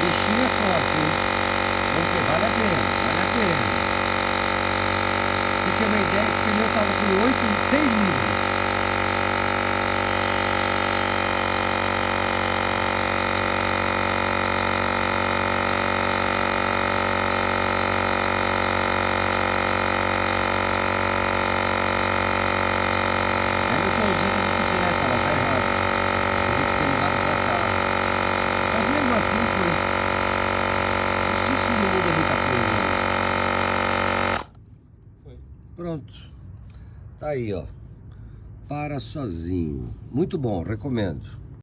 bichinho é forte, hein? Vamos ver, vale a pena, vale a pena. Pra você ter uma ideia, esse pneu tava com 6 libras. Ainda tô usando a bicicleta, ela tá errada. Teria que ter mudado pra cá. Mas mesmo assim foi. Acho que isso não muda muita coisa. Foi. Pronto. Tá aí, ó. Para sozinho. Muito bom, recomendo.